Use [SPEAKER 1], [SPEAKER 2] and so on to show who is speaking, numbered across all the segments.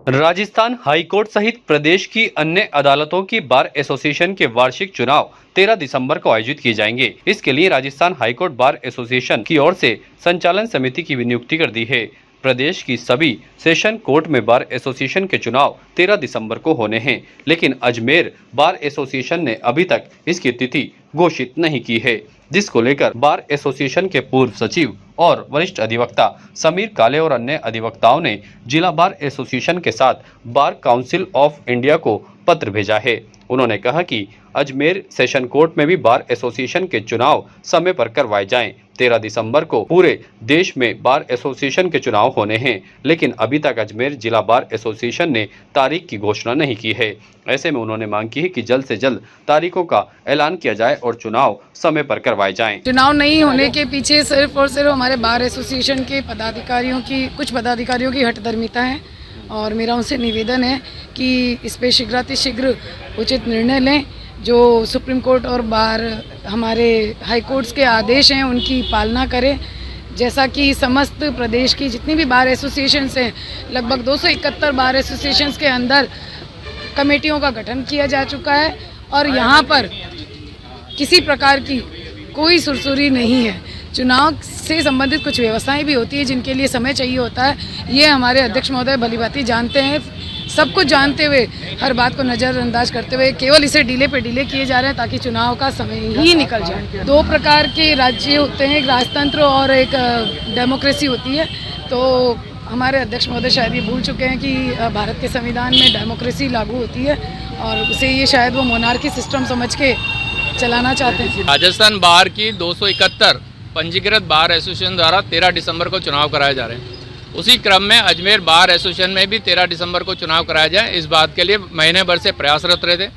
[SPEAKER 1] Rajasthan high court सहित प्रदेश की अन्य अदालतों की बार एसोसिएशन के वार्षिक चुनाव 13 दिसंबर को आयोजित किए जाएंगे। इसके लिए राजस्थान हाईकोर्ट बार एसोसिएशन की ओर से संचालन समिति की भी नियुक्ति कर दी है। प्रदेश की सभी सेशन कोर्ट में बार एसोसिएशन के चुनाव 13 दिसंबर को होने हैं, लेकिन अजमेर बार एसोसिएशन ने अभी तक इसकी तिथि घोषित नहीं की है, जिसको लेकर बार एसोसिएशन के पूर्व सचिव और वरिष्ठ अधिवक्ता समीर काले और अन्य अधिवक्ताओं ने जिला बार एसोसिएशन के साथ बार काउंसिल ऑफ इंडिया को पत्र भेजा है। उन्होंने कहा कि अजमेर सेशन कोर्ट में भी बार एसोसिएशन के चुनाव समय पर करवाए जाएं। 13 दिसंबर को पूरे देश में बार एसोसिएशन के चुनाव होने हैं, लेकिन अभी तक अजमेर जिला बार एसोसिएशन ने तारीख की घोषणा नहीं की है। ऐसे में उन्होंने मांग की है कि जल्द से जल्द तारीखों का ऐलान किया जाए और चुनाव समय पर करवाए जाएं।
[SPEAKER 2] चुनाव नहीं होने के पीछे सिर्फ और सिर्फ हमारे बार एसोसिएशन के कुछ पदाधिकारियों की हठधर्मिता है और मेरा उनसे निवेदन है कि इस पे शीघ्रातिशीघ्र उचित निर्णय लें। जो सुप्रीम कोर्ट और बार हमारे हाई कोर्ट्स के आदेश हैं उनकी पालना करें। जैसा कि समस्त प्रदेश की जितनी भी बार एसोसिएशंस हैं, लगभग 271 बार एसोसिएशंस के अंदर कमेटियों का गठन किया जा चुका है और यहाँ पर किसी प्रकार की कोई सुरसुरी नहीं है। चुनाव से संबंधित कुछ व्यवस्थाएं भी होती है जिनके लिए समय चाहिए होता है। ये हमारे अध्यक्ष महोदय भलीभांति जानते हैं। सब कुछ जानते हुए, हर बात को नज़रअंदाज करते हुए केवल इसे डिले पे डिले किए जा रहे हैं ताकि चुनाव का समय ही निकल जाए। दो प्रकार के राज्य होते हैं, एक राजतंत्र और एक डेमोक्रेसी होती है। तो हमारे अध्यक्ष महोदय शायद ये भूल चुके हैं कि भारत के संविधान में डेमोक्रेसी लागू होती है और उसे ये शायद वो मोनार्की सिस्टम समझ के चलाना चाहते हैं।
[SPEAKER 3] राजस्थान बार की 271 पंजीकृत बार एसोसिएशन द्वारा 13 दिसंबर को चुनाव कराए जा रहे हैं। उसी क्रम में अजमेर बार एसोसिएशन में भी 13 दिसंबर को चुनाव कराया जाए, इस बात के लिए महीने भर से प्रयासरत रहे थे।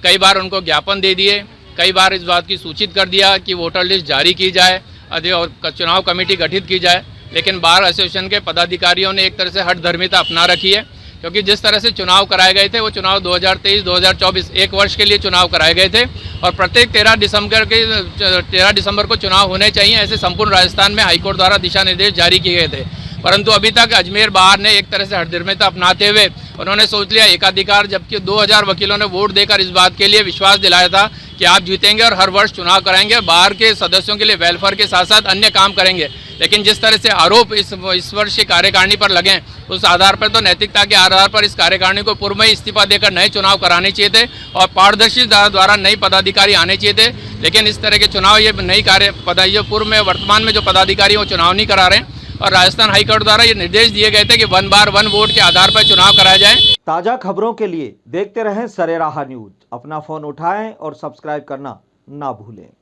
[SPEAKER 3] कई बार उनको ज्ञापन दे दिए, कई बार इस बात की सूचित कर दिया कि वोटर लिस्ट जारी की जाए और चुनाव कमेटी गठित की जाए, लेकिन बार एसोसिएशन के पदाधिकारियों ने एक तरह से हठधर्मिता अपना रखी है। क्योंकि जिस तरह से चुनाव कराए गए थे वो चुनाव 2023-2024 एक वर्ष के लिए चुनाव कराए गए थे और प्रत्येक 13 दिसंबर को चुनाव होने चाहिए, ऐसे संपूर्ण राजस्थान में हाईकोर्ट द्वारा दिशा निर्देश जारी किए गए थे। परंतु अभी तक अजमेर बार ने एक तरह से हठधर्मिता अपनाते हुए उन्होंने सोच लिया एकाधिकार, जबकि 2000 वकीलों ने वोट देकर इस बात के लिए विश्वास दिलाया था कि आप जीतेंगे और हर वर्ष चुनाव कराएंगे, बार के सदस्यों के लिए वेलफेयर के साथ साथ अन्य काम करेंगे। लेकिन जिस तरह से आरोप इस वर्ष की कार्यकारिणी पर लगे, उस आधार पर तो नैतिकता के आधार पर इस कार्यकारिणी को पूर्व में इस्तीफा देकर नए चुनाव कराने चाहिए थे और पारदर्शी द्वारा नए पदाधिकारी आने चाहिए थे। लेकिन इस तरह के चुनाव ये नई पूर्व में वर्तमान में जो पदाधिकारी वो चुनाव नहीं करा रहे हैं और राजस्थान हाईकोर्ट द्वारा ये निर्देश दिए गए थे कि 1 बार 1 वोट के आधार पर चुनाव कराया जाए।
[SPEAKER 4] ताजा खबरों के लिए देखते रहें सरेराह न्यूज। अपना फोन उठाएं और सब्सक्राइब करना ना भूलें।